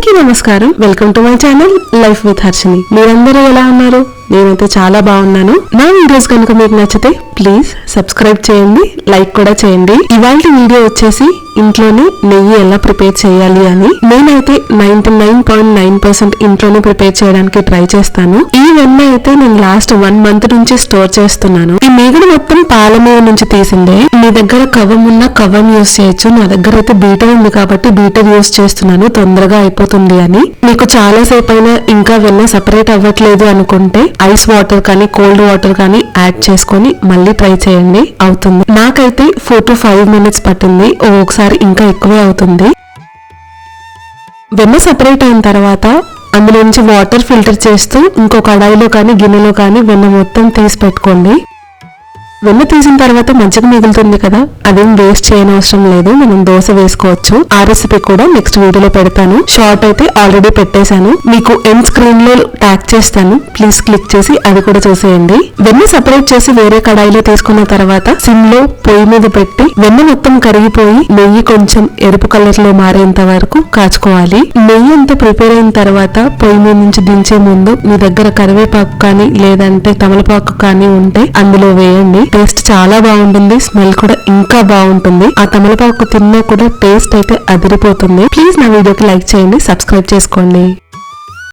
అందరికీ నమస్కారం. Welcome to my channel life with Harshini. మీరందరూ ఎలా ఉన్నారు? నేనైతే చాలా బాగున్నాను. నా వీడియోస్ కనుక మీకు నచ్చితే ప్లీజ్ సబ్స్క్రైబ్ చేయండి, లైక్ కూడా చేయండి. ఇవాళ వీడియో వచ్చేసి ఇంట్లోనే నెయ్యి ఎలా ప్రిపేర్ చేయాలి అని. నేనైతే 99.9% ఇంట్లోనే ప్రిపేర్ చేయడానికి ట్రై చేస్తాను. ఈ వెన్న అయితే నేను లాస్ట్ 1 month నుంచి స్టోర్ చేస్తున్నాను. ఈ మేగడ మొత్తం పాల మీద నుంచి తీసిందే. మీ దగ్గర కవం ఉన్న కవం యూస్ చేయొచ్చు. నా దగ్గర అయితే బీటర్ ఉంది కాబట్టి బీటర్ యూస్ చేస్తున్నాను, తొందరగా అయిపోతుంది అని. మీకు చాలా సేపు అయినా ఇంకా వెన్న సెపరేట్ అవ్వట్లేదు అనుకుంటే ఐస్ వాటర్ కానీ కోల్డ్ వాటర్ కానీ యాడ్ చేసుకొని మళ్ళీ ట్రై చేయండి, అవుతుంది. నాకైతే 4 to 5 minutes పట్టింది, ఒకసారి ఇంకా ఎక్కువే అవుతుంది. వెన్న సెపరేట్ అయిన తర్వాత అందులో నుంచి వాటర్ ఫిల్టర్ చేస్తూ ఇంకో కడాయిలో కానీ గిన్నెలో కానీ వెన్న మొత్తం తీసి పెట్టుకోండి. వెన్న తీసిన తర్వాత మంచిగా మిగులుతుంది కదా, అదేం వేస్ట్ చేయనవసరం లేదు. మనం దోశ వేసుకోవచ్చు. ఆ రెసిపీ కూడా నెక్స్ట్ వీడియోలో పెడతాను. షార్ట్ అయితే ఆల్రెడీ పెట్టేశాను, మీకు ఎండ్ స్క్రీన్ లో ట్యాగ్ చేస్తాను, ప్లీజ్ క్లిక్ చేసి అది కూడా చూసేయండి. వెన్న సెపరేట్ చేసి వేరే కడాయిలో తీసుకున్న తర్వాత సిమ్ లో పొయ్యి మీద పెట్టి వెన్న మొత్తం కరిగిపోయి నెయ్యి కొంచెం ఎరుపు కలర్ లో మారేంత వరకు కాచుకోవాలి. నెయ్యి అంతా ప్రిపేర్ అయిన తర్వాత పొయ్యి మీద నుంచి దించే ముందు మీ దగ్గర కరివేపాకు కానీ లేదంటే తమలపాకు కానీ ఉంటే అందులో వేయండి. టేస్ట్ చాలా బాగుంటుంది, స్మెల్ కూడా ఇంకా బాగుంటుంది. ఆ తమలపాకు తిన్నా కూడా టేస్ట్ అయితే అదిరిపోతుంది. ప్లీజ్ నా వీడియోకి లైక్ చేయండి, సబ్స్క్రైబ్ చేసుకోండి.